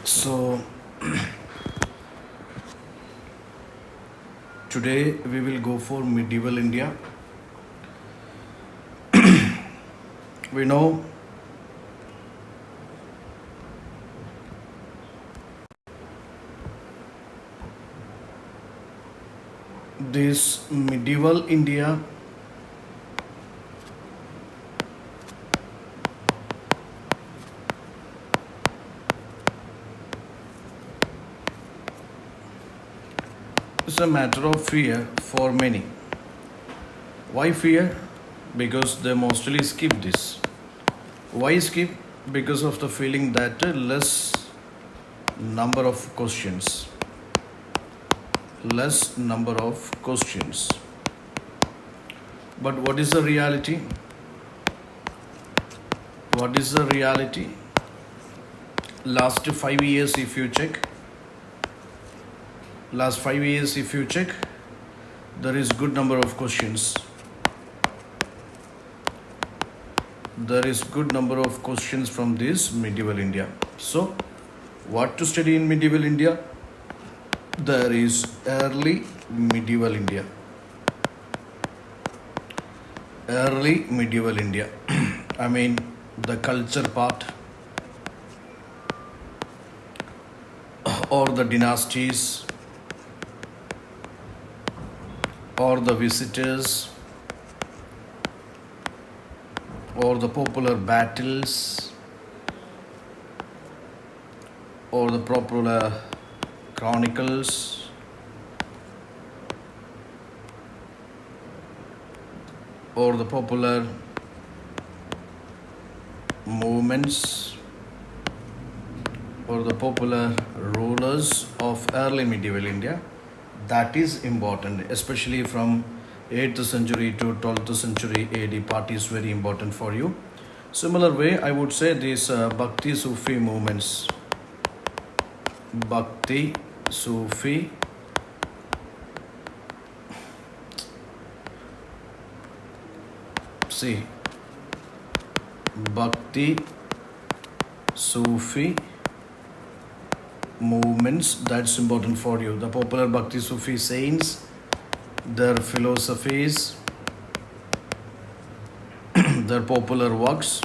So, today we will go for medieval India. We know this medieval India is a matter of fear for many. Why fear? Because they mostly skip this. Why skip? Because of the feeling that less number of questions. Less number of questions. But what is the reality? What is the reality? Last 5 years, if you check, there is good number of questions. There is good number of questions from this medieval India. So, what to study in medieval India? There is early medieval India. Early medieval India. I mean, the culture part or the dynasties or the visitors or the popular battles or the popular chronicles or the popular movements or the popular rulers of early medieval India. That is important, especially from 8th century to 12th century AD part is very important for you. Similar way, I would say these Bhakti Sufi movements. Bhakti Sufi see Bhakti Sufi movements, that's important for you. The popular Bhakti Sufi saints, their philosophies, their popular works,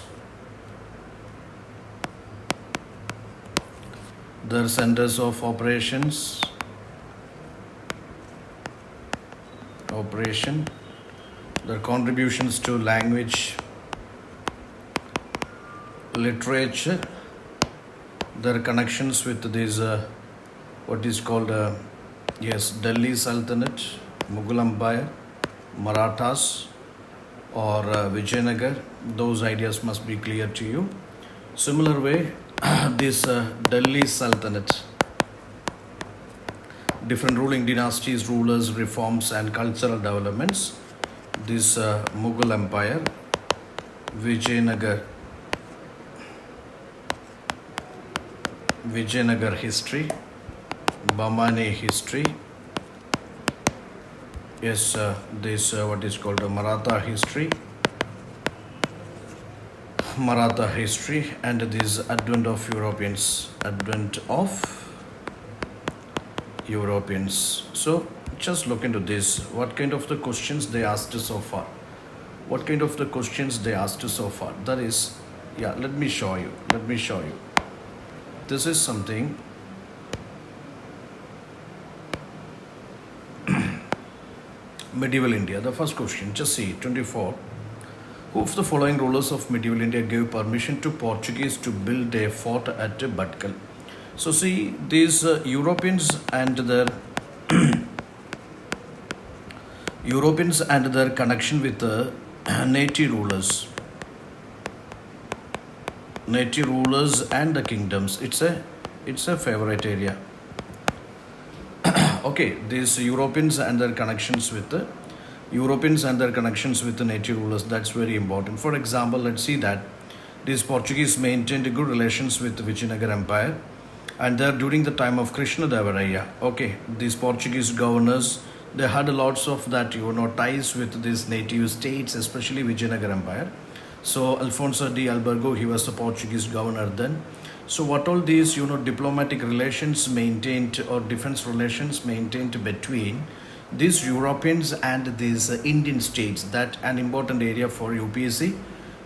their centers of operation, their contributions to language, literature, their connections with this what is called Delhi Sultanate, Mughal Empire, Marathas or Vijayanagar. Those ideas must be clear to you. Similar way, this Delhi Sultanate, different ruling dynasties, rulers, reforms and cultural developments. This Mughal Empire, Vijayanagar history, Bamani history, this what is called Maratha history, and this advent of Europeans. So just look into this. What kind of the questions they asked so far? That is, let me show you. This is something medieval India. The first question, just see 24. Who of the following rulers of medieval India gave permission to Portuguese to build a fort at Batkal? So see, these Europeans and their connection with the native rulers and the kingdoms. It's a favorite area. Okay, these Europeans and their connections with the native rulers, that's very important. For example, let's see that these Portuguese maintained good relations with the Vijayanagar Empire, and there during the time of Krishna Devaraya. Okay, these Portuguese governors, they had lots of that ties with these native states, especially Vijayanagar Empire. So Alfonso de Albergo, he was the Portuguese governor then. So what all these, diplomatic relations maintained or defense relations maintained between these Europeans and these Indian states, that an important area for UPSC.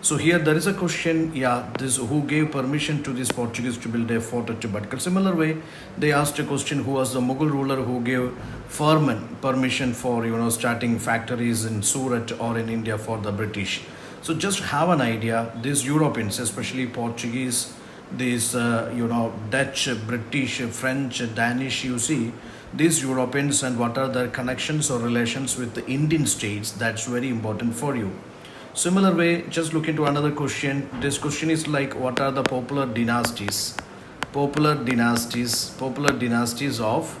So here there is a question, this who gave permission to these Portuguese to build a fort at Chubut. Similar way, they asked a question, who was the Mughal ruler who gave Furman permission for, starting factories in Surat or in India for the British. So just have an idea, these Europeans, especially Portuguese, these, Dutch, British, French, Danish, you see, these Europeans and what are their connections or relations with the Indian states, that's very important for you. Similar way, just look into another question. This question is like, what are the popular dynasties? Popular dynasties of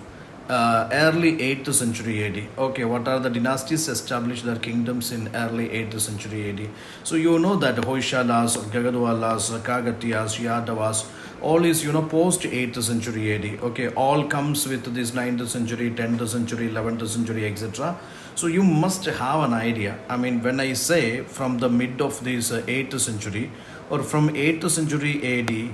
early 8th century AD. Okay, what are the dynasties established their kingdoms in early 8th century AD? So you know that Hoysalas, Gagadwalas, Kagatiyas, Yadavas, all is post 8th century AD. Okay, all comes with this 9th century, 10th century, 11th century, etc. So you must have an idea. I mean, when I say from the mid of this 8th century or from 8th century AD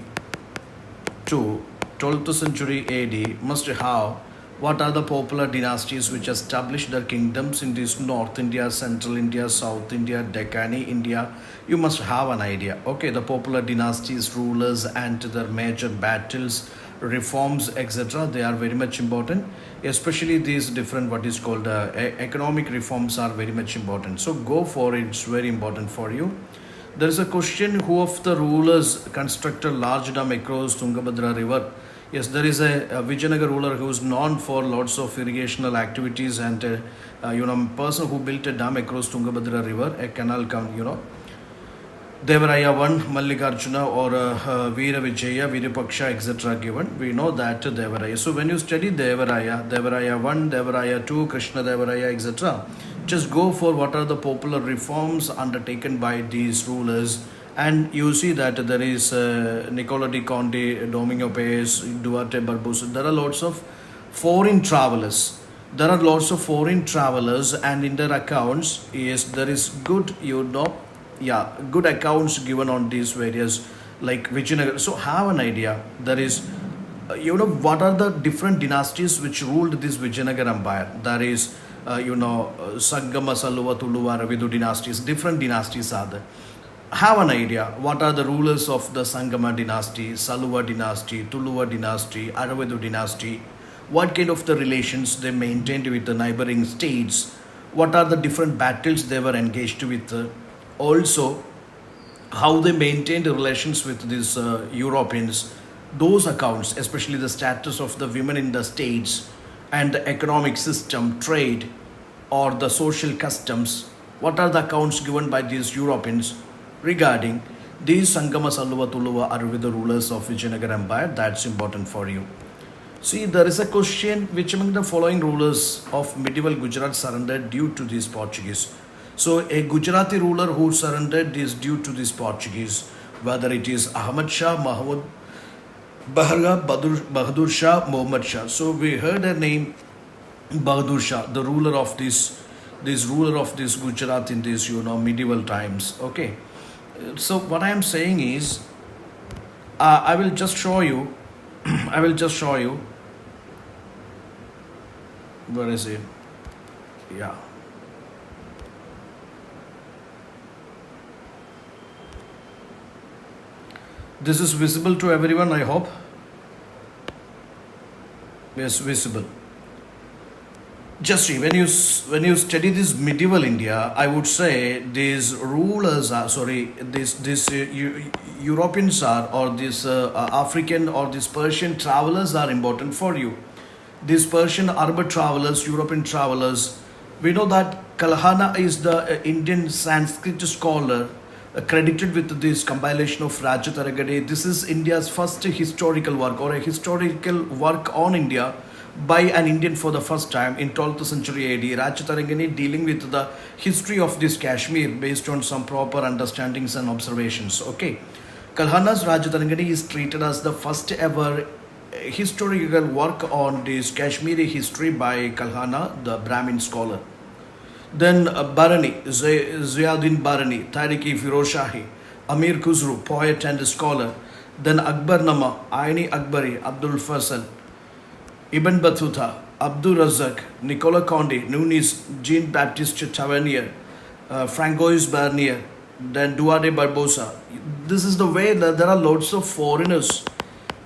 to 12th century AD, must have what are the popular dynasties which established their kingdoms in this North India, Central India, South India, Deccani India. You must have an idea. Okay, the popular dynasties, rulers and their major battles, reforms, etc. They are very much important. Especially these different what is called economic reforms are very much important. So go for it. It's very important for you. There is a question, who of the rulers constructed large dam across Tungabhadra river? Yes, there is a Vijayanagar ruler who is known for lots of irrigational activities and person who built a dam across Tungabhadra river, a canal, Devaraya 1, Mallikarjuna or Veera Vijaya, Virupaksha, etc. given. We know that Devaraya. So when you study Devaraya 1, Devaraya 2, Krishna Devaraya, etc., just go for what are the popular reforms undertaken by these rulers. And you see that there is Nicola di Conti, Domingo Paez, Duarte Barbosa. There are lots of foreign travelers. And in their accounts, yes, there is good, good accounts given on these various like Vijayanagar. So have an idea. There is, what are the different dynasties which ruled this Vijayanagar Empire. There is, Sangama, Saluva, Tuluva, Ravidu dynasties. Different dynasties are there. Have an idea. What are the rulers of the Sangama dynasty, Saluva dynasty, Tuluva dynasty, Aravidu dynasty? What kind of the relations they maintained with the neighboring states? What are the different battles they were engaged with? Also, how they maintained relations with these Europeans, those accounts, especially the status of the women in the states and the economic system, trade or the social customs, what are the accounts given by these Europeans regarding these Sangama, Saluva, Tuluva are with the rulers of Vijayanagar Empire? That's important for you. See, there is a question, which among the following rulers of medieval Gujarat surrendered due to these Portuguese? So a Gujarati ruler who surrendered is due to this Portuguese, whether it is Ahmad Shah, Mahmud Bahadur, Bahadur Shah, Muhammad Shah. So we heard a name, Bahadur Shah, the ruler of this Gujarat in this medieval times. Okay. So what I am saying is, I will just show you. Where is it? Yeah. This is visible to everyone, I hope. Yes, visible. Just see, when you study this medieval India, I would say these rulers are Europeans are, or these African or these Persian travelers are important for you. These Persian Arab travelers, European travelers, we know that Kalhana is the Indian Sanskrit scholar credited with this compilation of Rajatarangani. This is India's first historical work, or a historical work on India by an Indian for the first time in 12th century AD. Rajatarangani dealing with the history of this Kashmir based on some proper understandings and observations. Okay, Kalhana's Rajatarangani is treated as the first ever historical work on this Kashmiri history by Kalhana, the Brahmin scholar. Then Barani, Ziauddin Barani, Tariq-i Firoz Shahi, Amir Khusru, poet and scholar, Then Akbar Nama, Aini Akbari, Abdul Faisal, Ibn Battuta, Abdul Razak, Nicola Conde, Nunes, Jean Baptiste Tavernier, Francois Bernier, then Duarte Barbosa. This is the way that there are lots of foreigners.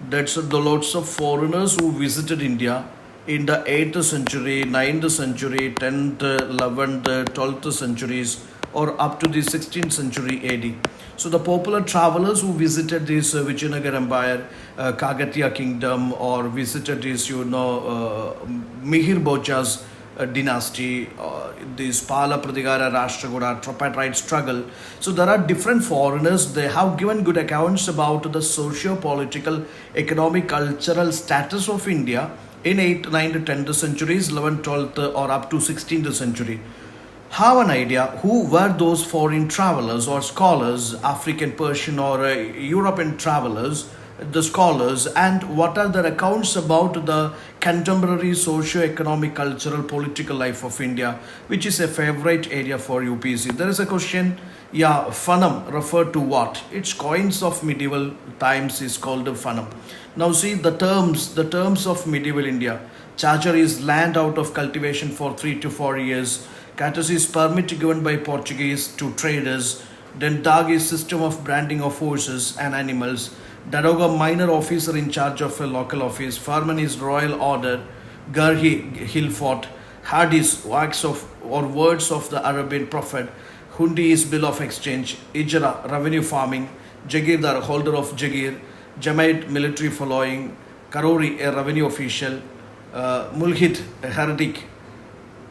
That's the lots of foreigners who visited India in the 8th century, 9th century, 10th, 11th, 12th centuries, or up to the 16th century AD. So the popular travelers who visited this Vijayanagar Empire, Kagatiya Kingdom, or visited this, Mihir Bhoja's dynasty, this Pala Pratigara Rashtrakuta tripartite struggle. So there are different foreigners. They have given good accounts about the socio-political, economic, cultural status of India in 8th, 9th, 10th centuries, 11th, 12th, or up to 16th century. Have an idea who were those foreign travelers or scholars, African, Persian, or European travelers, the scholars, and what are their accounts about the contemporary socio-economic, cultural, political life of India, which is a favorite area for UPSC. There is a question, yeah, Funam referred to what? Its coins of medieval times is called a Funam. Now see the terms of medieval India. Charger is land out of cultivation for 3 to 4 years. Courtesy is permit given by Portuguese to traders. Then Dag is system of branding of horses and animals. Daroga minor officer in charge of a local office. Farman is royal order. Garhi Hillfort. Hadis wax of or words of the Arabian prophet. Hundi is bill of exchange. Ijra revenue farming. Jagirdar holder of Jagir. Jamaat military following. Karori a revenue official. Mulhid a heretic.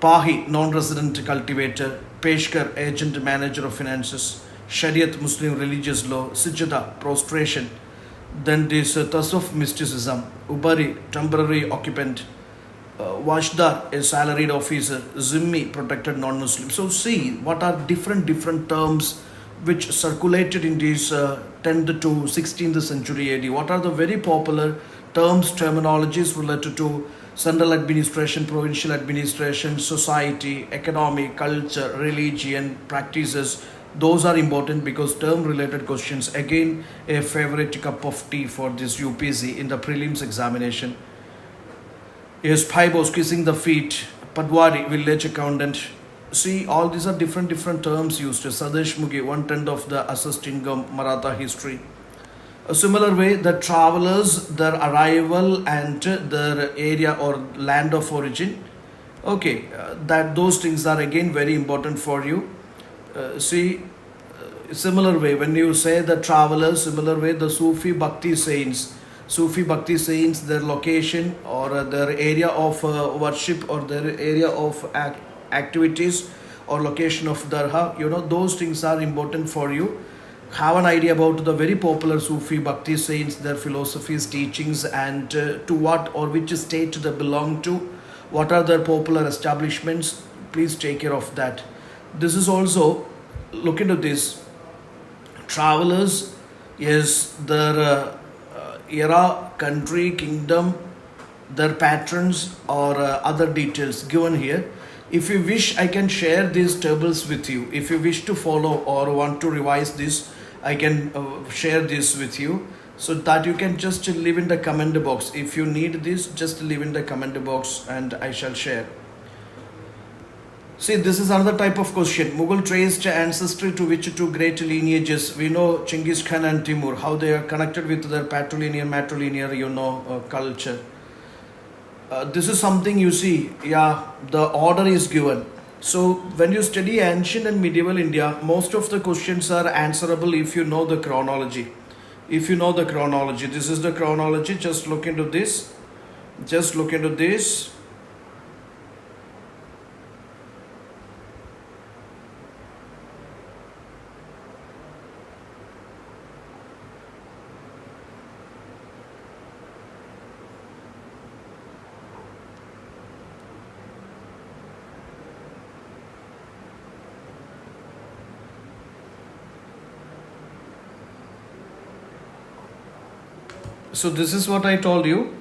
Pahi non-resident cultivator. Peshkar agent manager of finances. Shariat Muslim religious law. Sijada prostration. Then this Tasawwuf mysticism, Ubari temporary occupant, Washdar a salaried officer, Zimmi protected non-Muslim. So see what are different terms which circulated in this 10th to 16th century AD. What are the very popular terms, terminologies related to central administration, provincial administration, society, economy, culture, religion, practices. Those are important because term related questions, again a favorite cup of tea for this UPSC in the prelims examination. Is Paibos kissing the feet, Padwari village accountant. See, all these are different terms used. Sadesh Mugi, 1/10 of the assessed income, Maratha history. A similar way, the travelers, their arrival and their area or land of origin. Okay, that those things are again very important for you. Similar way, when you say the travelers, similar way, the Sufi Bhakti saints, their location or their area of worship or their area of activities or location of darha, those things are important for you. Have an idea about the very popular Sufi Bhakti saints, their philosophies, teachings, and to what or which state they belong to, what are their popular establishments. Please take care of that. This is also, look into this. Travelers, yes, their era, country, kingdom, their patrons, or other details given here. If you wish, I can share these tables with you. If you wish to follow or want to revise this, I can share this with you so that you can just leave in the comment box. If you need this, just leave in the comment box and I shall share. See, this is another type of question. Mughal traced ancestry to which two great lineages? We know Chinggis Khan and Timur, how they are connected with their patrilineal, matrilineal, culture. This is something you see, the order is given. So when you study ancient and medieval India, most of the questions are answerable if you know the chronology. This is the chronology. Just look into this. So this is what I told you.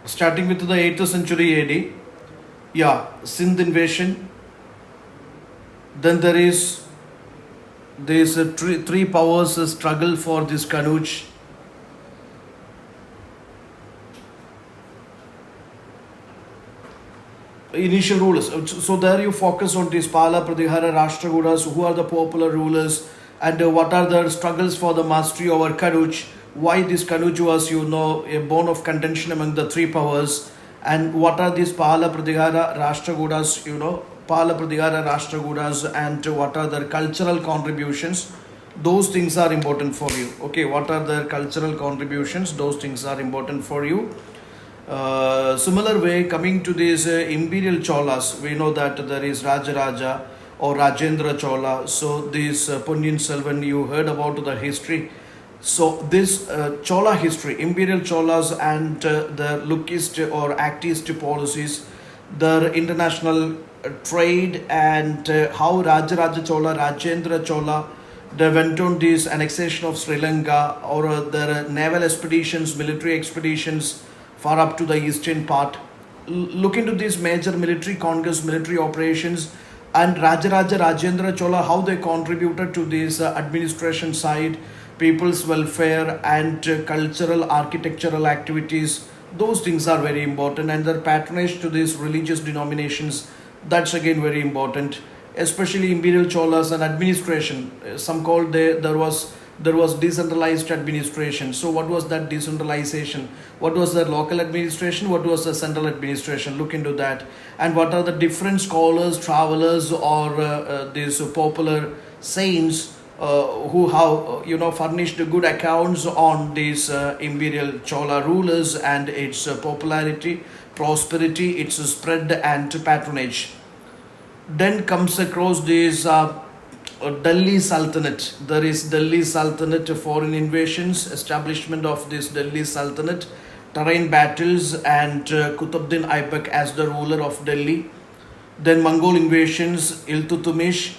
Starting with the 8th century AD. Sindh invasion. Then there is These three powers struggle for this Kanuj. Initial rulers. So there you focus on this Pala, Pradihara, Rashtrakutas, who are the popular rulers, and what are the struggles for the mastery over Kanuj. Why this Kanuj was, a bone of contention among the three powers, and what are these Pala, Pradihara, Rashtrakutas, Pala, Pradihara, Rashtrakutas, and what are their cultural contributions. Those things are important for you. Okay, what are their cultural contributions? Those things are important for you. Similar way, coming to these imperial Cholas, we know that there is Rajaraja or Rajendra Chola. So this Punyan Selvan, you heard about the history. So this Chola history, imperial Cholas and the lookist or actist policies, the international trade, and how Rajaraja Chola, Rajendra Chola, they went on this annexation of Sri Lanka, or their naval expeditions, military expeditions far up to the eastern part. Look into these major military conquests, military operations, and Rajaraja Rajendra Chola, how they contributed to this administration side, people's welfare, and cultural, architectural activities. Those things are very important, and their patronage to these religious denominations, that's again very important. Especially imperial Cholas and administration. Some called there was decentralized administration. So what was that decentralization? What was the local administration? What was the central administration? Look into that. And what are the different scholars, travelers, or these popular saints who have furnished good accounts on these imperial Chola rulers and its popularity, prosperity, its spread and patronage. Then comes across this Delhi Sultanate. There is Delhi Sultanate, foreign invasions, establishment of this Delhi Sultanate, terrain battles, and Qutbuddin Aibak as the ruler of Delhi. Then Mongol invasions, Iltutmish,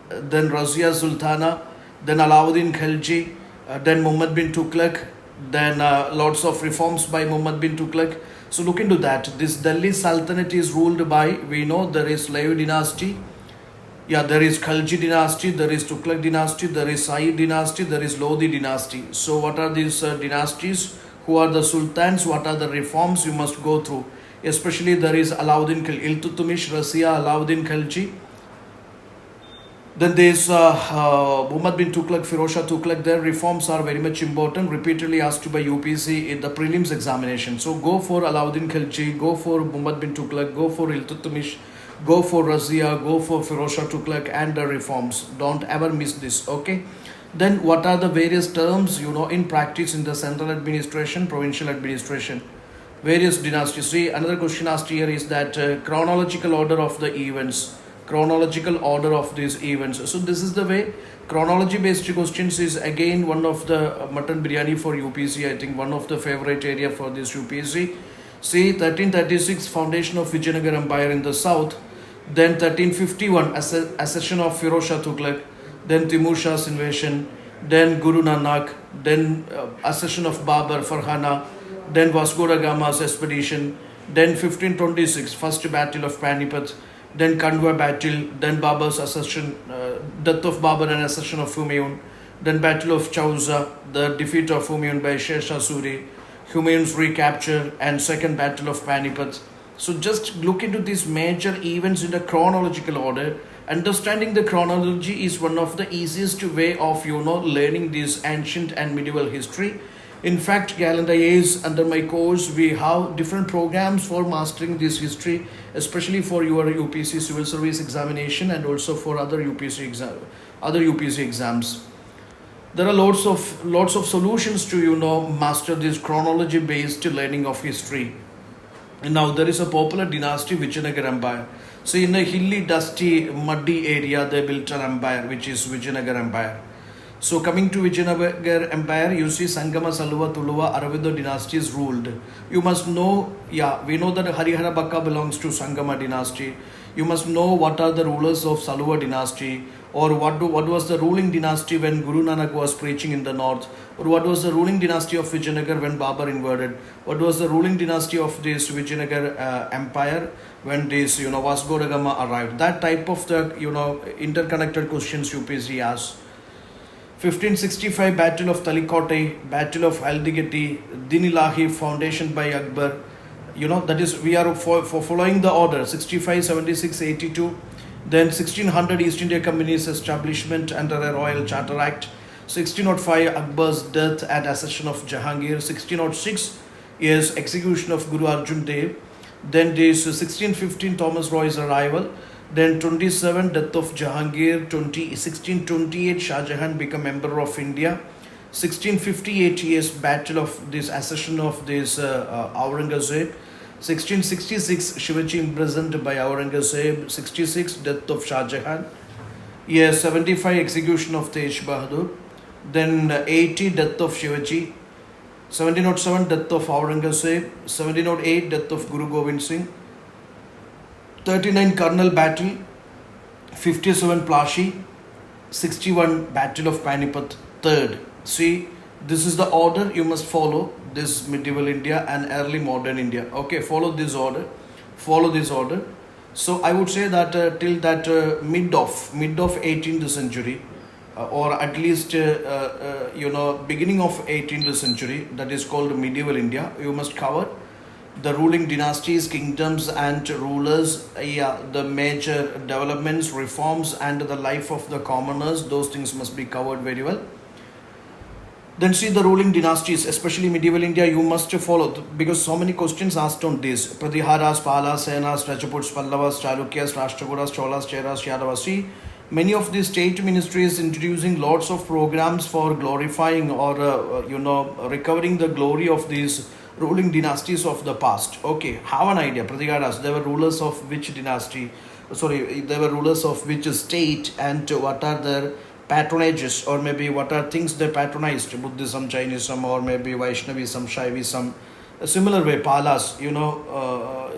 then Razia Sultana, then Alauddin Khilji, then Muhammad bin Tughlaq, then lots of reforms by Muhammad bin Tughlaq. So look into that. This Delhi Sultanate is ruled by, we know there is Layu dynasty, there is Khalji dynasty, there is Tughlaq dynasty, there is Sayyid dynasty, there is Lodi dynasty. So what are these dynasties? Who are the sultans? What are the reforms you must go through? Especially there is Alauddin Khilji, Iltutmish, Razia, Alauddin Khilji. Then there's Muhammad bin Tughlaq, Firoz Shah Tughlaq. Their reforms are very much important, repeatedly asked by UPSC in the prelims examination. So go for Alauddin Khilji, go for Muhammad bin Tughlaq, go for Iltutmish, go for Razia, go for Firoz Shah Tughlaq and the reforms. Don't ever miss this, okay? Then what are the various terms, in practice in the central administration, provincial administration? Various dynasties. See, another question asked here is that chronological order of the events. Chronological order of these events. So this is the way. Chronology based questions is again one of the mutton biryani for UPSC. I think one of the favorite area for this UPSC. See, 1336 foundation of Vijayanagar Empire in the south. Then 1351 accession of Firoz Shah Tughlaq. Then Timur Shah's invasion. Then Guru Nanak. Then accession of Babur, Farhana. Then Vasco da Gama's expedition. Then 1526 first battle of Panipat. Then Kandwa battle, then Babur's accession, death of Babur and accession of Humayun, then Battle of Chauza, the defeat of Humayun by Sher Shah Suri, Humayun's recapture, and second Battle of Panipat. So just look into these major events in a chronological order. Understanding the chronology is one of the easiest way of learning this ancient and medieval history. In fact, Gallant IAS, under my course, we have different programs for mastering this history, especially for your UPSC civil service examination and also for other UPSC exams. There are lots of solutions to master this chronology based learning of history. And now there is a popular dynasty, Vijayanagar Empire. So in a hilly, dusty, muddy area, they built an empire, which is Vijayanagar Empire. So coming to Vijayanagar Empire, you see Sangama, Saluva, Tuluva, Aravinda dynasties ruled. You must know, we know that Harihara Bakka belongs to Sangama dynasty. You must know what are the rulers of Saluva dynasty, or what was the ruling dynasty when Guru Nanak was preaching in the north, or what was the ruling dynasty of Vijayanagar when Babur invaded, what was the ruling dynasty of this Vijayanagar Empire when this Vasco da Gama arrived. That type of the interconnected questions UPSC asks. 1565 Battle of Talikote, Battle of Aldigati, Dinilahi Foundation by Akbar. That is, we are for following the order 65, 76, 82. Then 1600 East India Company's establishment under a Royal Charter Act. 1605 Akbar's death and accession of Jahangir. 1606 is execution of Guru Arjun Dev. Then there is 1615 Thomas Roy's arrival. Then 27 death of Jahangir. 1628 Shah Jahan become Emperor of India. 1658 is battle of this accession of this Aurangzeb. 1666 Shivaji imprisoned by Aurangzeb. 66 death of Shah Jahan. 75 execution of Tej Bahadur. Then 80 death of Shivaji. 1707 death of Aurangzeb. 1708 death of Guru Gobind Singh. 39 Karnal battle. 57 Plashi. 61 battle of Panipat. Third. See, this is the order you must follow. This medieval India and early modern India. Okay, follow this order. Follow this order. So I would say that till that mid of 18th century, or at least beginning of 18th century, that is called medieval India, you must cover the ruling dynasties, kingdoms and rulers, the major developments, reforms and the life of the commoners. Those things must be covered very well. Then see the ruling dynasties, especially medieval India, you must follow, because so many questions asked on this. Pratiharas, Palas, Senas, Rajaputs, Pallavas, Chalukyas, Rashtrakutas, Cholas, Cheras, Yadavas. See, many of these state ministries introducing lots of programs for glorifying or recovering the glory of these ruling dynasties of the past. Okay, have an idea. Pratiharas, they were rulers of which dynasty? They were rulers of which state, and what are their patronages, or maybe what are things they patronized? Buddhism, Jainism, or maybe Vaishnavism, Shaivism. A similar way, Palas,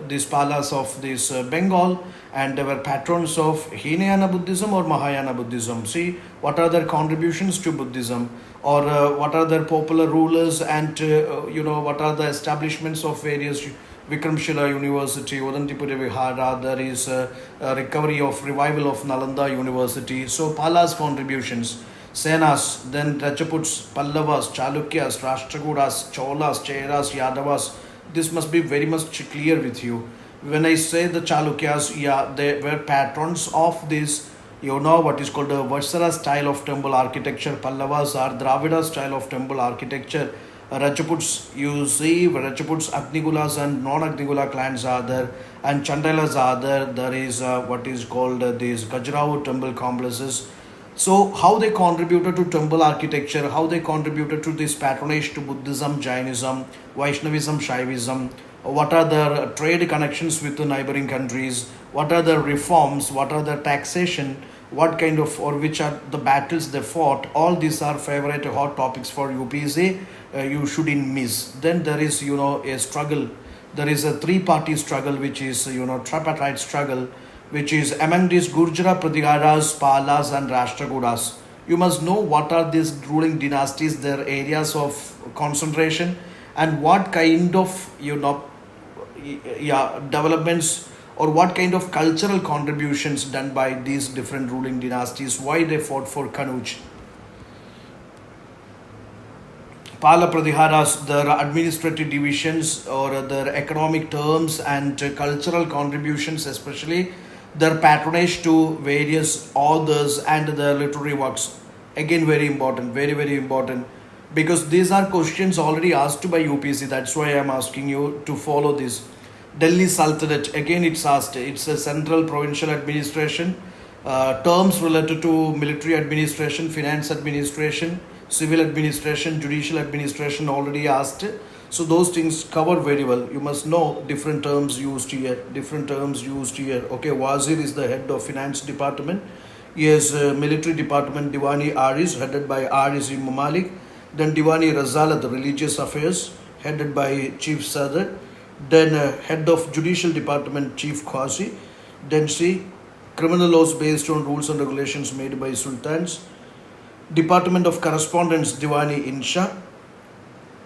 these Palas of this Bengal, and they were patrons of Hinayana Buddhism or Mahayana Buddhism. See, what are their contributions to Buddhism, or what are their popular rulers, and what are the establishments of various Vikramshila University, Udantipura Vihara, there is a recovery of revival of Nalanda University. So Pala's contributions, Senas, then Rajaputs, Pallavas, Chalukyas, Rashtrakutas, Cholas, Cheras, Yadavas. This must be very much clear with you. When I say the Chalukyas, they were patrons of this, what is called the Vatsara style of temple architecture. Pallavas are Dravida style of temple architecture. Rajaputs, you see Rajaputs, Agnigulas and non-Agnigula clans are there, and Chandalas are there. There is what is called these Khajuraho temple complexes. So how they contributed to temple architecture, how they contributed to this patronage to Buddhism, Jainism, Vaishnavism, Shaivism, what are their trade connections with the neighboring countries, what are the reforms, what are the taxation, what kind of, or which are the battles they fought. All these are favorite hot topics for UPSC. You shouldn't miss. Then there is a struggle. There is a three-party struggle, which is tripartite struggle, which is among these Gurjara, Pratiharas, Palas and Rashtrakutas. You must know what are these ruling dynasties, their areas of concentration, and what kind of developments or what kind of cultural contributions done by these different ruling dynasties, why they fought for Kanuj. Pala Pratiharas, their administrative divisions or their economic terms and cultural contributions, especially their patronage to various authors and their literary works. Again, very important, very, very important, because these are questions already asked by UPSC. That's why I am asking you to follow this. Delhi Sultanate, again it's asked. It's a central provincial administration. Terms related to military administration, finance administration, civil administration, judicial administration already asked. So those things cover very well. You must know different terms used here. Okay, Wazir is the head of finance department. Yes, military department, Diwani Aris, headed by Aris Malik. Then Diwani Razala, the religious affairs, headed by Chief Sadr. Then head of judicial department, Chief Khasi. Then C, criminal laws based on rules and regulations made by sultans. Department of correspondence, Diwani Insha.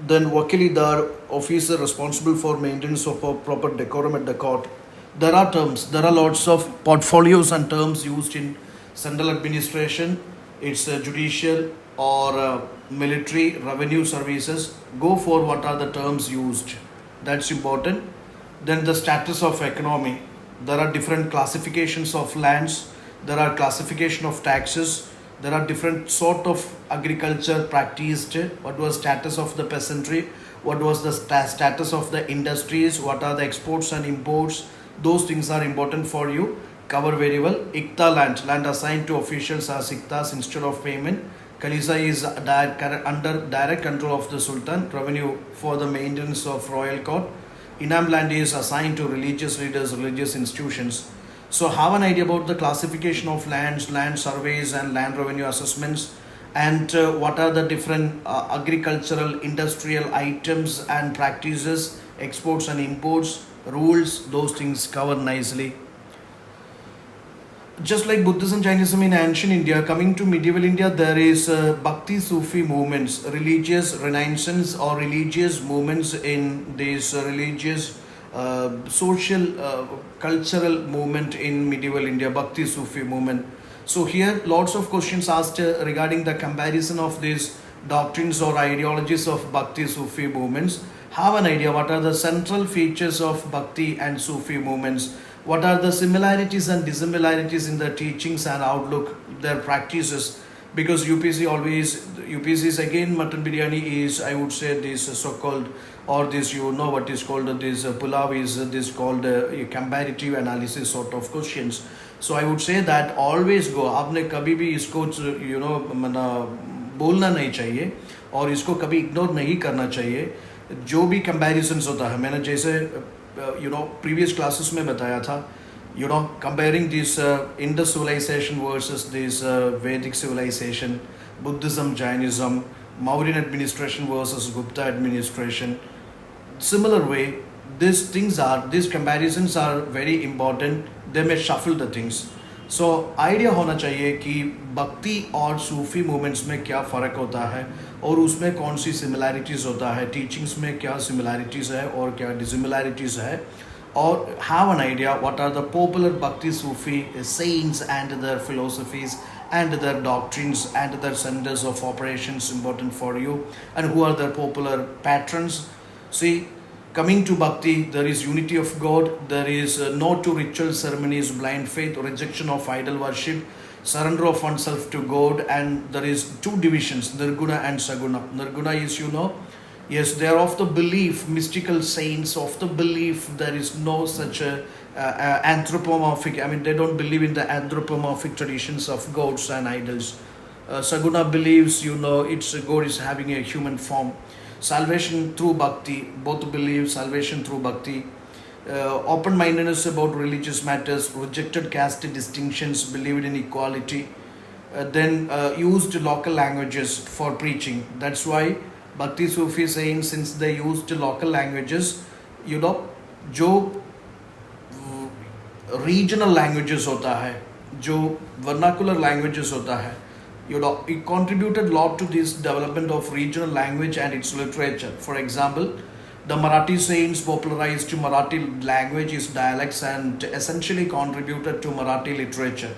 Then Wakilidar, officer responsible for maintenance of a proper decorum at the court. There are terms, there are lots of portfolios and terms used in central administration. It's judicial, or military revenue services. Go for what are the terms used. That's important. Then the status of economy. There are different classifications of lands. There are classification of taxes. There are different sort of agriculture practiced. What was status of the peasantry? What was the status of the industries? What are the exports and imports? Those things are important for you. Cover very well. Ikta land assigned to officials as iktas instead of payment. Kalisa is under direct control of the Sultan. Revenue for the maintenance of royal court. Inam land is assigned to religious leaders, religious institutions. So have an idea about the classification of lands, land surveys and land revenue assessments, and what are the different agricultural, industrial items and practices, exports and imports, rules, those things cover nicely. Just like Buddhism, Jainism in ancient India, coming to medieval India, there is Bhakti Sufi movements, religious renaissance or religious movements in this religious, social, cultural movement in medieval India, Bhakti Sufi movement. So here lots of questions asked regarding the comparison of these doctrines or ideologies of Bhakti Sufi movements. Have an idea what are the central features of Bhakti and Sufi movements. What are the similarities and dissimilarities in the teachings and outlook, their practices? Because UPSC is again mutton biryani is, I would say, this so-called, or this, you know what is called, this pulav is this called comparative analysis sort of questions. So I would say that always go, आपने कभी भी इसको you know बोलना नहीं चाहिए और इसको कभी इग्नोर नहीं करना चाहिए. जो भी comparisons होता है, मैंने जैसे previous classes में बताया था, comparing this Indus civilization versus this Vedic civilization, Buddhism, Jainism, Mauryan administration versus Gupta administration. Similar way, these comparisons are very important. They may shuffle the things. So idea होना चाहिए कि भक्ति और सूफी movements में क्या फ़र्क होता है और उसमें कौन सी सिमिलैरिटीज़ होता है, टीचिंग्स में क्या सिमिलैरिटीज़ है और क्या डिसिमिलैरिटीज़ है, और have an idea what are the popular Bhakti Sufi saints and their philosophies and their doctrines and their centers of operations important for you, and who are their popular patrons. See, coming to Bhakti, there is unity of God, there is no to ritual ceremonies, blind faith, rejection of idol worship, surrender of oneself to God, and there is two divisions, Nirguna and Saguna. Nirguna is, yes, they are of the belief, mystical saints of the belief there is no such a anthropomorphic, they don't believe in the anthropomorphic traditions of gods and idols. Saguna believes, it's God is having a human form. Salvation through bhakti, both believe salvation through bhakti. Open-mindedness about religious matters, rejected caste distinctions, believed in equality. Then used local languages for preaching. That's why Bhakti Sufi saying, since they used local languages, जो regional languages होता है, जो vernacular languages होता है, it contributed a lot to this development of regional language and its literature. For example, the Marathi saints popularized Marathi language, its dialects, and essentially contributed to Marathi literature.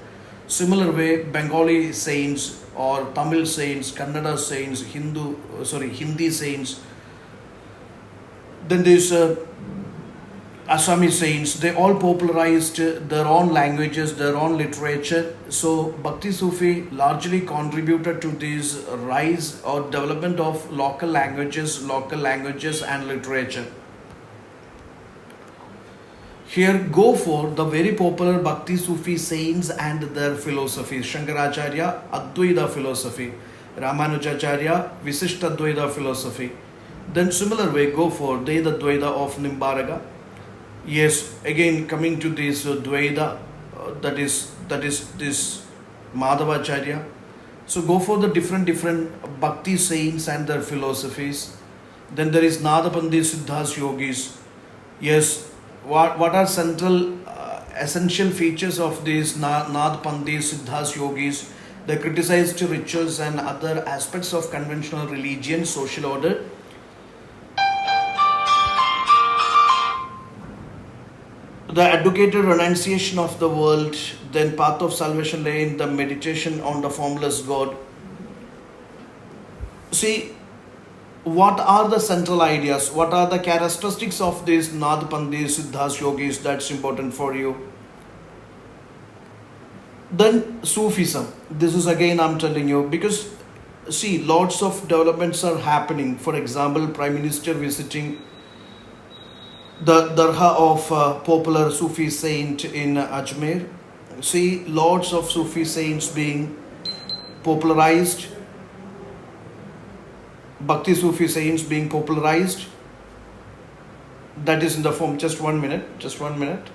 Similar way, Bengali saints or Tamil saints, Kannada saints, Hindi saints, then this Assamese saints, they all popularized their own languages, their own literature. So Bhakti Sufi largely contributed to this rise or development of local languages and literature. Here go for the very popular Bhakti Sufi saints and their philosophies. Shankaracharya, Advaita philosophy. Ramanujacharya, Visishta Advaita philosophy. Then similar way, go for Dvaita Advaita of Nimbaraga. Yes, again coming to this Dvaita, that is this Madhavacharya. So go for the different Bhakti saints and their philosophies. Then there is Nadapandi Siddhas Yogis. Yes, what are central essential features of these Nadapandi Siddhas Yogis? They criticized rituals and other aspects of conventional religion, social order. The advocated renunciation of the world, then path of salvation lay in the meditation on the formless God. See, what are the central ideas? What are the characteristics of these Nadpandis, Siddhas, Yogis? That's important for you. Then Sufism. This is again I'm telling you, because see, lots of developments are happening. For example, Prime Minister visiting the dargah of popular Sufi saint in Ajmer. See, lots of Sufi saints being popularized, Bhakti Sufi saints being popularized. That is in the form. Just 1 minute. Just 1 minute.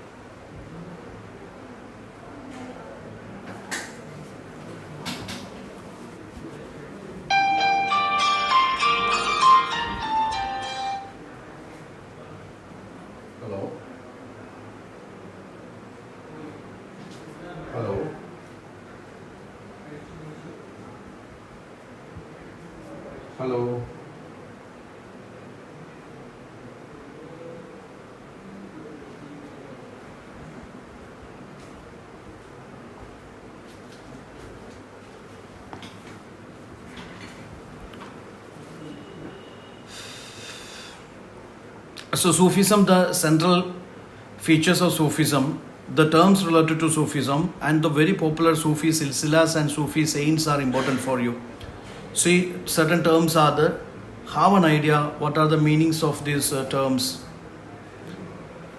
Hello. Hello. Hello. So Sufism, the central features of Sufism, the terms related to Sufism, and the very popular Sufi silsilas and Sufi saints are important for you. See, certain terms are there. Have an idea what are the meanings of these terms.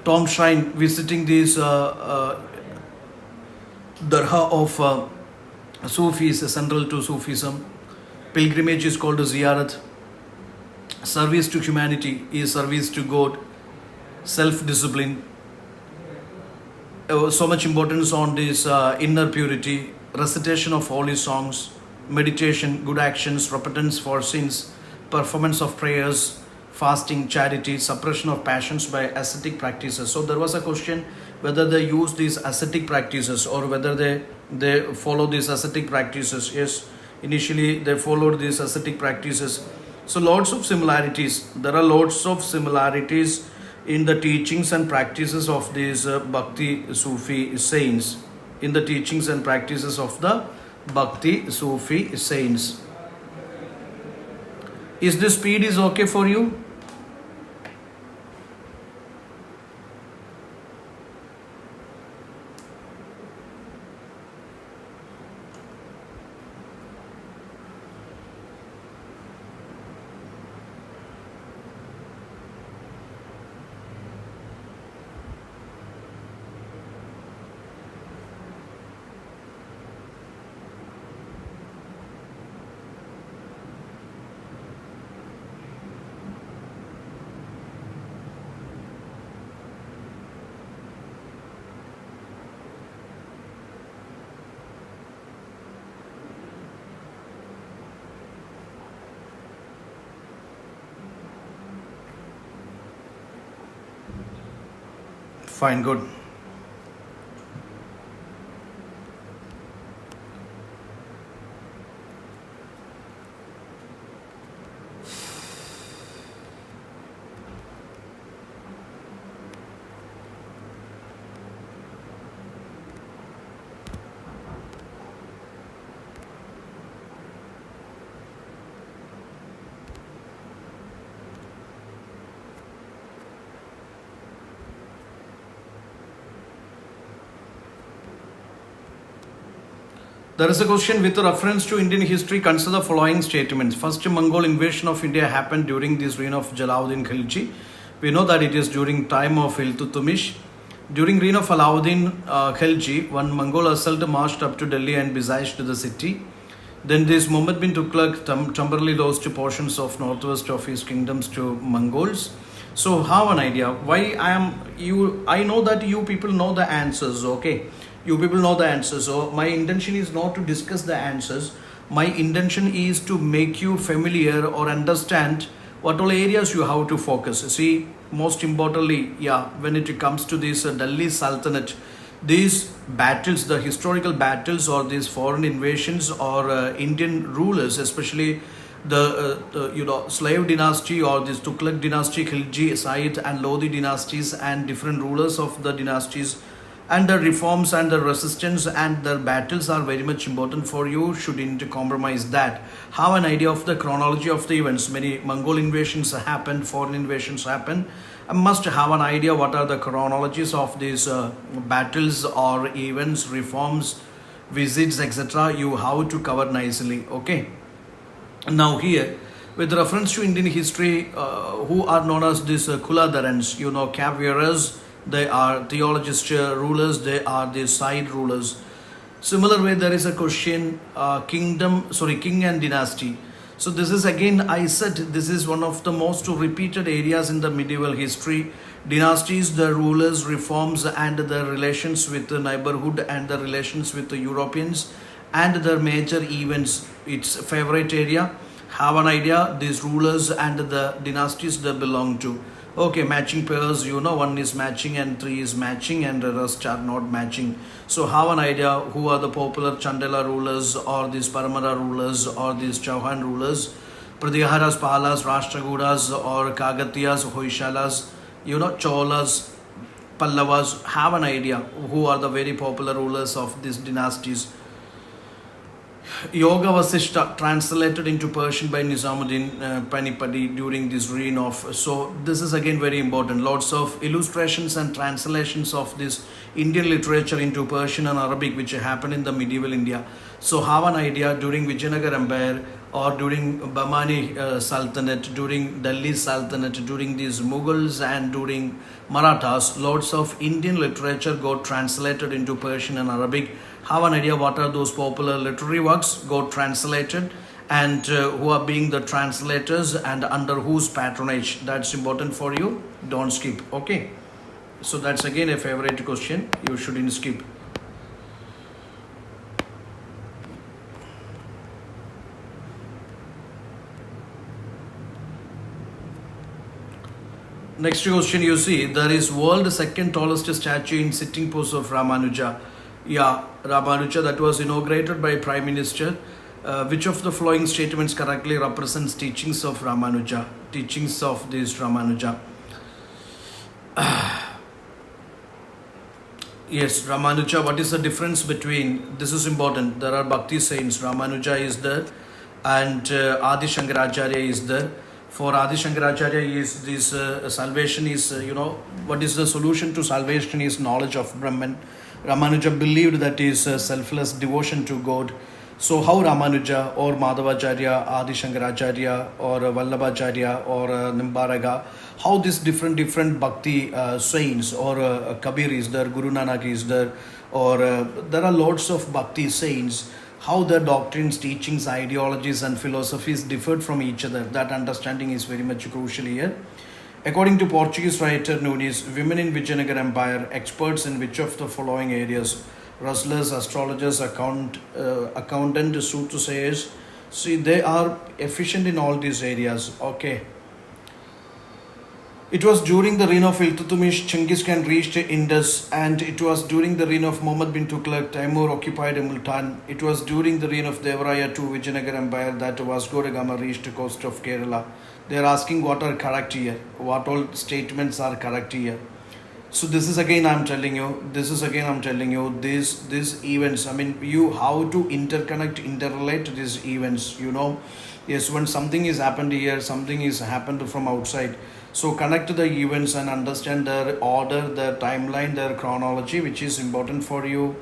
Tom Shrine, visiting these dargah of Sufis is central to Sufism. Pilgrimage is called ziyarat. Service to humanity is service to God. Self-discipline. So much importance on this inner purity, recitation of holy songs, meditation, good actions, repentance for sins, performance of prayers, fasting, charity, suppression of passions by ascetic practices. So there was a question whether they use these ascetic practices or whether they follow these ascetic practices. Yes, initially they followed these ascetic practices. So lots of similarities. There are lots of similarities in the teachings and practices of these Bhakti Sufi saints. In the teachings and practices of the Bhakti Sufi saints. Is this speed is okay for you? Fine, good. There is a question with reference to Indian history. Consider the following statements. First Mongol invasion of India happened during this reign of Jalaluddin Khilji. We know that it is during time of Iltutmish. During reign of Alauddin Khilji, one Mongol assault marched up to Delhi and besieged the city. Then this Muhammad bin Tughlaq temporarily lost portions of northwest of his kingdoms to Mongols. So have an idea why I know that you people know the answers, okay? You people know the answers. So my intention is not to discuss the answers. My intention is to make you familiar or understand what all areas you have to focus. See, most importantly, when it comes to this Delhi Sultanate, these battles, the historical battles or these foreign invasions or Indian rulers, especially the slave dynasty or this Tughlaq dynasty, Khilji, Said and Lodi dynasties and different rulers of the dynasties and the reforms and the resistance and the battles are very much important for you. Shouldn't compromise that. Have an idea of the chronology of the events. Many Mongol invasions happened, foreign invasions happened. I must have an idea what are the chronologies of these battles or events, reforms, visits, etc. You have to cover nicely. Okay. Now here, with reference to Indian history, who are known as these Kuladharans, cavalries, they are theologist rulers, they are the side rulers. Similar way, there is a question, king and dynasty. So this is again, I said, this is one of the most repeated areas in the medieval history. Dynasties, the rulers, reforms, and the relations with the neighborhood and the relations with the Europeans and the major events. It's a favorite area. Have an idea, these rulers and the dynasties they belong to. Okay, matching pairs, one is matching and three is matching and the rest are not matching. So have an idea who are the popular Chandala rulers or these Paramara rulers or these Chauhan rulers, Pradyaharas, Palas, Rashtrakutas or Kagatiyas, Hoysalas, Cholas, Pallavas. Have an idea who are the very popular rulers of these dynasties. Yoga Vasishta translated into Persian by Nizamuddin Panipati during this reign of. So this is again very important. Lots of illustrations and translations of this Indian literature into Persian and Arabic which happened in the medieval India. So have an idea during Vijayanagar Empire or during Bahmani Sultanate, during Delhi Sultanate, during these Mughals and during Marathas, lots of Indian literature got translated into Persian and Arabic. Have an idea what are those popular literary works got translated and who are being the translators and under whose patronage. That's important for you. Don't skip. Okay. So that's again a favorite question. You shouldn't skip. Next question you see, there is world's second tallest statue in sitting pose of Ramanuja. Yeah, Ramanuja, that was inaugurated by Prime Minister. Which of the following statements correctly represents teachings of Ramanuja? Teachings of this Ramanuja. Yes, Ramanuja, what is the difference between, this is important, there are Bhakti saints, Ramanuja is there and Adi Shankaracharya is there. For Adi Shankaracharya is this salvation is, what is the solution to salvation is knowledge of Brahman. Ramanuja believed that is selfless devotion to God. So how Ramanuja or Madhavacharya, Adi Shankaracharya or Vallabhacharya or Nimbaraga, how these different Bhakti saints or Kabir is there, Guru Nanak is there, or there are lots of Bhakti saints, how their doctrines, teachings, ideologies and philosophies differed from each other. That understanding is very much crucial here. According to Portuguese writer known as Women in Vijayanagar Empire, experts in which of the following areas? Wrestlers, astrologers, accountant, soothsayers. See, they are efficient in all these areas. Okay. It was during the reign of Iltutmish, Genghis Khan reached Indus, and it was during the reign of Muhammad bin Tughlaq, Timur occupied Multan. It was during the reign of Devaraya to Vijayanagar Empire that Vasco da Gama reached the coast of Kerala. They are asking what are correct here, what all statements are correct here. So this is again I'm telling you, these events, I mean, you how to interrelate these events, Yes, when something is happened here, something is happened from outside. So connect the events and understand their order, their timeline, their chronology, which is important for you.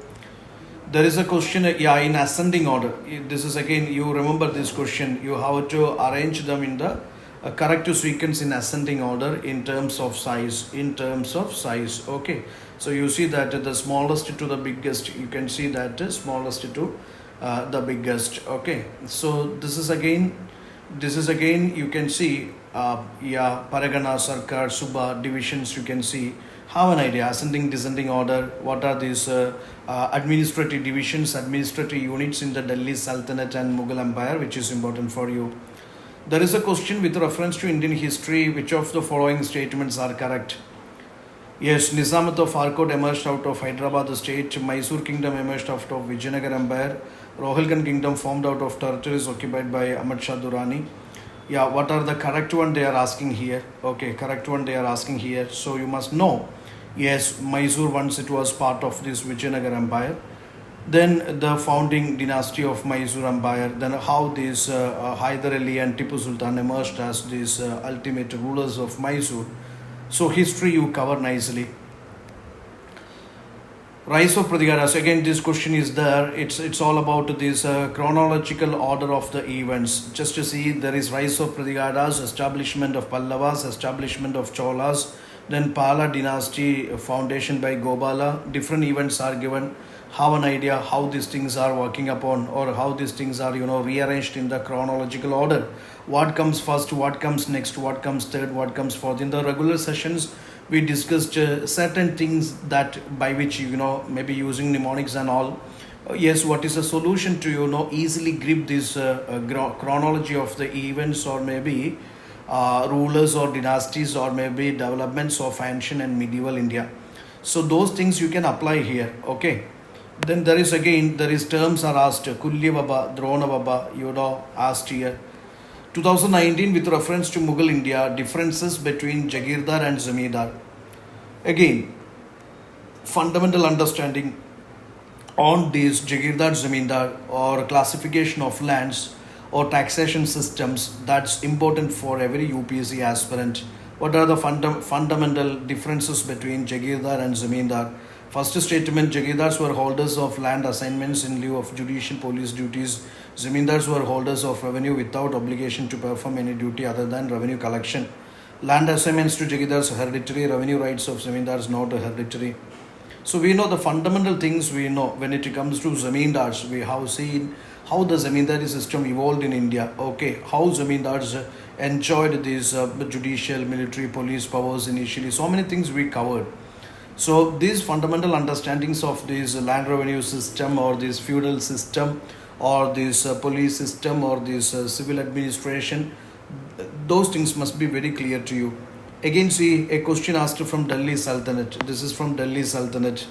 There is a question, in ascending order. This is again, you remember this question. You have to arrange them in the correct sequence in ascending order in terms of size. Okay. So you see that the smallest to the biggest. You can see that smallest to the biggest. Okay. So this is again you can see Paragana, Sarkar, Subha, divisions you can see. Have an idea, ascending, descending order, what are these administrative divisions, administrative units in the Delhi Sultanate and Mughal Empire, which is important for you. There is a question with reference to Indian history, which of the following statements are correct? Yes, Nizamat of Arcot emerged out of Hyderabad state, Mysore kingdom emerged out of Vijayanagar Empire, Rohilkhand kingdom formed out of territories occupied by Ahmad Shah Durrani. Yeah, what are the correct one they are asking here? Okay, correct one they are asking here. So you must know Yes, Mysore once it was part of this Vijayanagar Empire. Then the founding dynasty of Mysore Empire. Then how these Hyder Ali and Tipu Sultan emerged as these ultimate rulers of Mysore. So history you cover nicely. Rise of Prathigaras. Again, this question is there. It's all about this chronological order of the events. Just to see, there is rise of Prathigaras, establishment of Pallavas, establishment of Cholas, then Pala dynasty foundation by Gobala. Different events are given. Have an idea how these things are working upon, or how these things are rearranged in the chronological order. What comes first? What comes next? What comes third? What comes fourth? In the regular sessions, we discussed certain things that by which maybe using mnemonics and all. Yes, what is the solution to easily grip this chronology of the events, or maybe rulers or dynasties, or maybe developments of ancient and medieval India. So those things you can apply here. Okay. Then there is terms are asked. Kulli Baba, Drona Baba, asked here. 2019 with reference to Mughal India, differences between Jagirdar and Zamindar. Again, fundamental understanding on this Jagirdar Zamindar, or classification of lands or taxation systems, that's important for every UPSC aspirant. What are the fundamental differences between Jagirdar and Zamindar? First statement, Jagirdars were holders of land assignments in lieu of judicial police duties. Zamindars were holders of revenue without obligation to perform any duty other than revenue collection. Land assignments to Jagirdars hereditary, revenue rights of Zamindars not hereditary. So we know the fundamental things we know. When it comes to Zamindars, we have seen how the Zamindari system evolved in India. Okay, how Zamindars enjoyed these judicial, military, police powers initially. So many things we covered. So these fundamental understandings of this land revenue system, or this feudal system, or this police system, or this civil administration, those things must be very clear to you. Again, see a question asked from Delhi Sultanate. This is from Delhi Sultanate.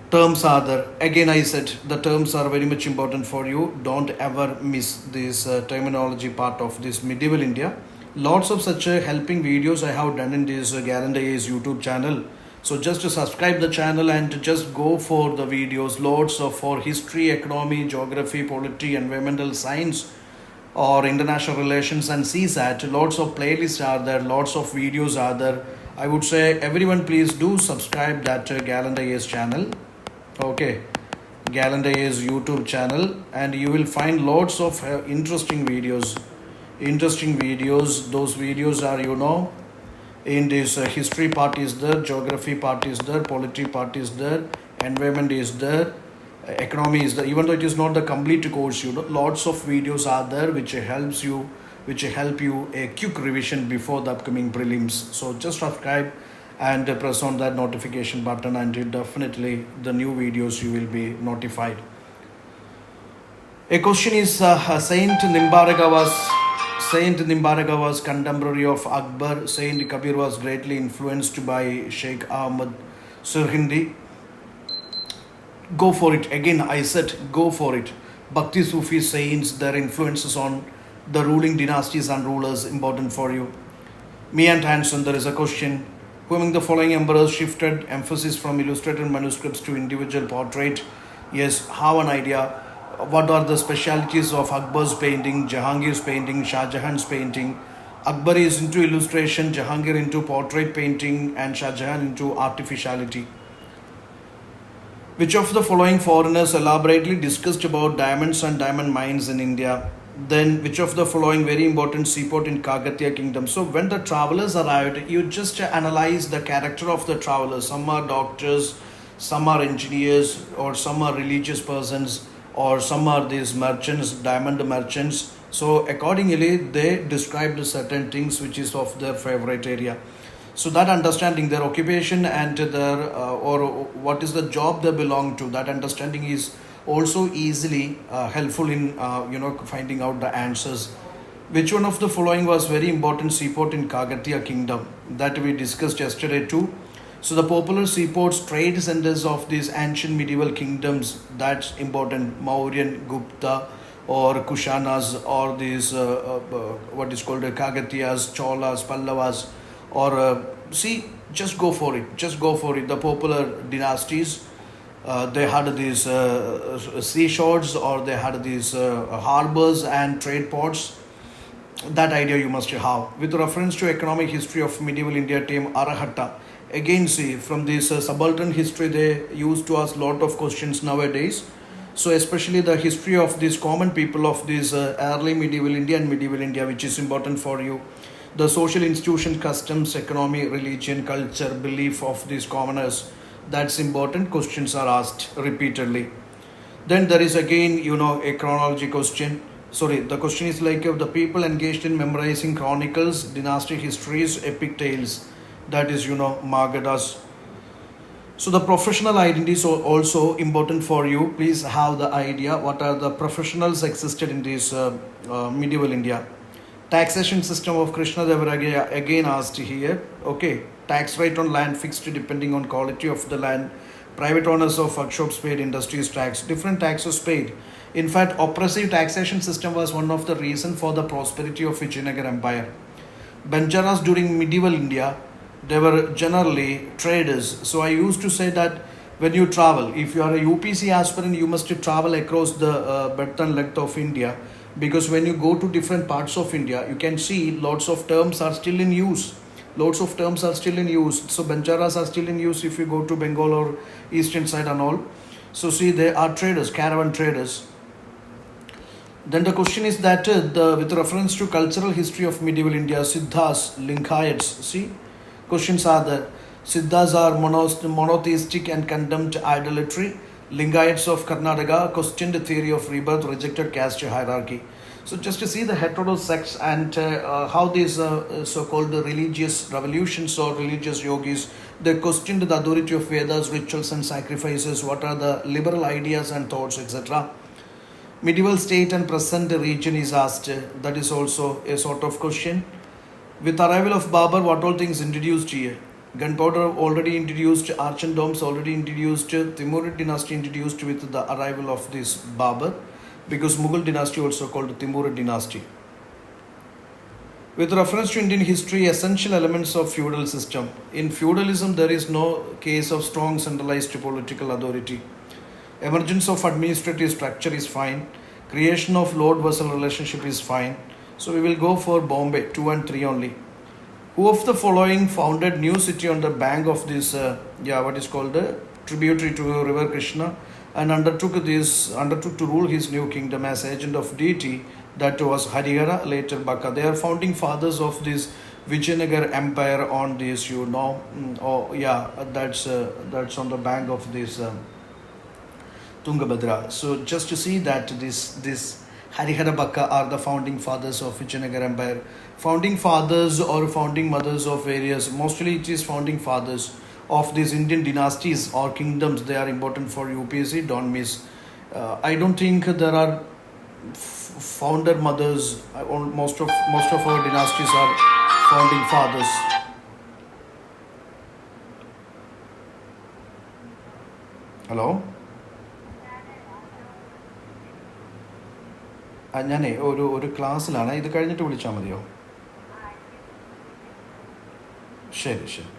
Terms are there. Again, I said the terms are very much important for you. Don't ever miss this terminology part of this medieval India. Lots of such helping videos I have done in this Guarantee's YouTube channel. So just to subscribe the channel and just go for the videos. Lots of for history, economy, geography, polity, environmental science, or international relations and CSAT. Lots of playlists are there. Lots of videos are there. I would say everyone please do subscribe that Guarantee's channel. Okay. Guarantee's YouTube channel, and you will find lots of interesting videos. Those videos are in this history part is there, geography part is there, polity part is there, environment is there, economy is there. Even though it is not the complete course, lots of videos are there which help you a quick revision before the upcoming prelims. So just subscribe and press on that notification button, and definitely the new videos you will be notified. A question is Saint Nimbaraka was contemporary of Akbar. Saint Kabir was greatly influenced by Sheikh Ahmad Sirhindi. Go for it. Again, I said go for it. Bhakti Sufi saints, their influences on the ruling dynasties and rulers, important for you. Me and Hanson, there is a question. Who among the following emperors shifted emphasis from illustrated manuscripts to individual portrait? Yes, have an idea. What are the specialities of Akbar's painting, Jahangir's painting, Shah Jahan's painting? Akbar is into illustration, Jahangir into portrait painting, and Shah Jahan into artificiality. Which of the following foreigners elaborately discussed about diamonds and diamond mines in India? Then which of the following very important seaport in Kakatiya kingdom? So when the travelers arrived, you just analyze the character of the travelers. Some are doctors, some are engineers, or some are religious persons, or some are these merchants, diamond merchants. So accordingly, they described certain things which is of their favorite area. So that understanding their occupation and their or what is the job they belong to, that understanding is also easily helpful in finding out the answers. Which one of the following was very important seaport in Kakatiya kingdom? That we discussed yesterday too. So the popular seaports, trade centers of these ancient medieval kingdoms, that's important. Mauryan, Gupta, or Kushanas, or these what is called Kagatiyas, Cholas, Pallavas, or see just go for it. Just go for it. The popular dynasties, they had these seashores, or they had these harbors and trade ports. That idea you must have. With reference to economic history of medieval India, team Arahatta. Again, see, from this subaltern history, they used to ask lot of questions nowadays. So especially the history of these common people of this early medieval India and medieval India, which is important for you. The social institution, customs, economy, religion, culture, belief of these commoners, that's important. Questions are asked repeatedly. Then there is again, a chronology question. Sorry, the question is like the people engaged in memorizing chronicles, dynastic histories, epic tales. That is, Magadas. So the professional identity is also important for you. Please have the idea what are the professionals existed in this medieval India. Taxation system of Krishna Devaraya again asked here. Okay, tax rate on land fixed depending on quality of the land. Private owners of workshops paid, industries tax, different taxes paid. In fact, oppressive taxation system was one of the reasons for the prosperity of Vijayanagar Empire. Banjaras during medieval India, they were generally traders. So I used to say that when you travel, if you are a UPSC aspirant, you must travel across the breadth and length of India, because when you go to different parts of India, you can see lots of terms are still in use. Lots of terms are still in use. So Banjaras are still in use if you go to Bengal or eastern side and all. So see, they are traders, caravan traders. Then the question is that with reference to cultural history of medieval India, Siddhas, Linkayats, see, questions are there. Siddhas are monotheistic and condemned idolatry. Lingayats of Karnataka questioned the theory of rebirth, rejected caste hierarchy. So just to see the heterodox sects and how these so-called religious revolutions or religious yogis, they questioned the authority of Vedas, rituals and sacrifices, what are the liberal ideas and thoughts, etc. Medieval state and present region is asked. That is also a sort of question. With arrival of Babur, what all things introduced here? Gunpowder already introduced, arch and domes already introduced, Timurid dynasty introduced with the arrival of this Babur, because Mughal dynasty also called Timurid dynasty. With reference to Indian history, essential elements of feudal system. In feudalism, there is no case of strong centralized political authority. Emergence of administrative structure is fine. Creation of lord-vassal relationship is fine. So we will go for Bombay, 2 and 3 only. Who of the following founded new city on the bank of this, what is called a tributary to river Krishna, and undertook to rule his new kingdom as agent of deity? That was Harihara, later Baka. They are founding fathers of this Vijayanagar Empire on this, that's on the bank of this Tungabhadra. So just to see that this Harihara Baka are the founding fathers of Vijayanagar Empire. Founding fathers or founding mothers of various, mostly it is founding fathers of these Indian dynasties or kingdoms. They are important for UPSC, don't miss. I don't think there are founder mothers. Most of our dynasties are founding fathers. Hello? ഞാനേ ഒരു ക്ലാസ്സിലാണ്, ഇത് കഴിഞ്ഞിട്ട് വിളിച്ചാൽ മതിയോ? ശരി ശരി.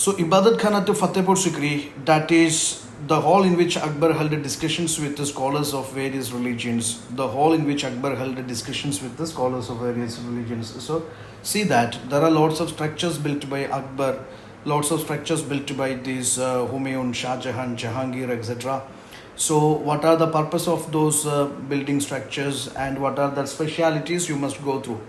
So Ibadat Khana to Fatehpur Sikri, that is the hall in which Akbar held discussions with the scholars of various religions. The hall in which Akbar held discussions with the scholars of various religions. So see that there are lots of structures built by Akbar, lots of structures built by these Humayun, Shah Jahan, Jahangir, etc. So what are the purpose of those building structures and what are the specialities you must go through.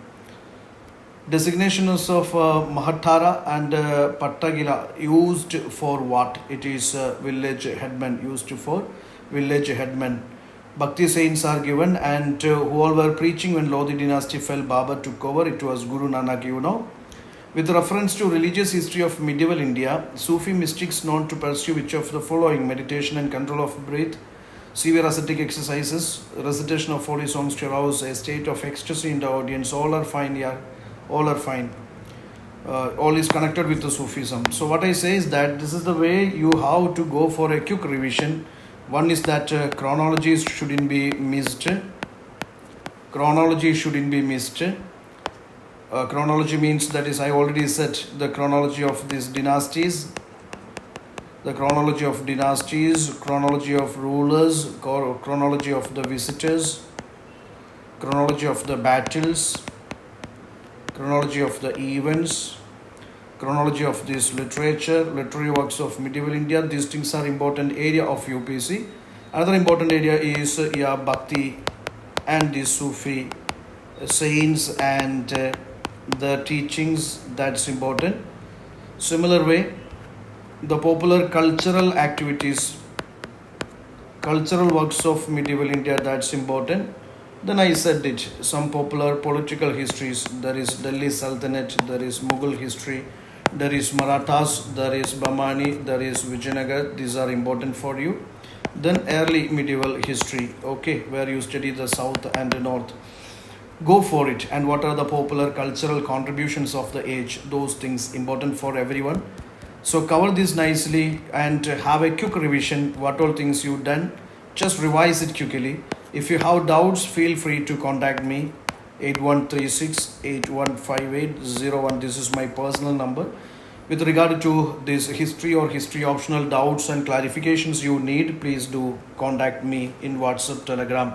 Designations of Mahathara and Pattagila used for what? It is village headman, used for village headman. Bhakti saints are given, and who all were preaching when Lodi dynasty fell, Babur took over. It was Guru Nanak, With reference to religious history of medieval India, Sufi mystics known to pursue which of the following? Meditation and control of breath, severe ascetic exercises, recitation of holy songs to arouse a state of ecstasy in the audience. All are fine here. All are fine. All is connected with the Sufism. So what I say is that this is the way you have to go for a quick revision. One is that chronologies shouldn't be missed. chronology shouldn't be missed. Chronology means, that is, I already said, the chronology of these dynasties, the chronology of dynasties, chronology of rulers, chronology of the visitors, chronology of the battles, chronology of the events, chronology of this literature, literary works of medieval India. These things are important area of UPSC. Another important area is Bhakti and the Sufi saints and the teachings. That's important. Similar way, the popular cultural activities, cultural works of medieval India, that's important. Then I said it, some popular political histories. There is Delhi Sultanate, there is Mughal history, there is Marathas, there is Bahmani, there is Vijayanagar. These are important for you. Then early medieval history, okay, where you study the south and the north. Go for it. And what are the popular cultural contributions of the age? Those things important for everyone. So cover this nicely and have a quick revision. What all things you've done, just revise it quickly. If you have doubts, feel free to contact me. 8136-815801. This is my personal number. With regard to this history or history optional doubts and clarifications you need, please do contact me in WhatsApp, Telegram,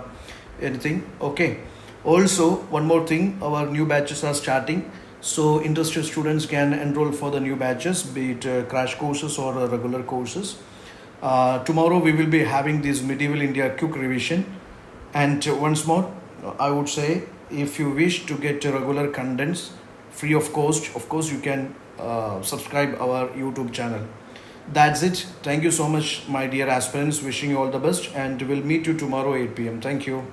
anything. Okay. Also, one more thing, our new batches are starting. So interested students can enroll for the new batches, be it crash courses or regular courses. Tomorrow we will be having this medieval India quick revision. And once more, I would say, if you wish to get regular contents free of cost, of course you can subscribe our YouTube channel. That's it. Thank you so much, my dear aspirants. Wishing you all the best, and we'll meet you tomorrow 8 p.m. Thank you.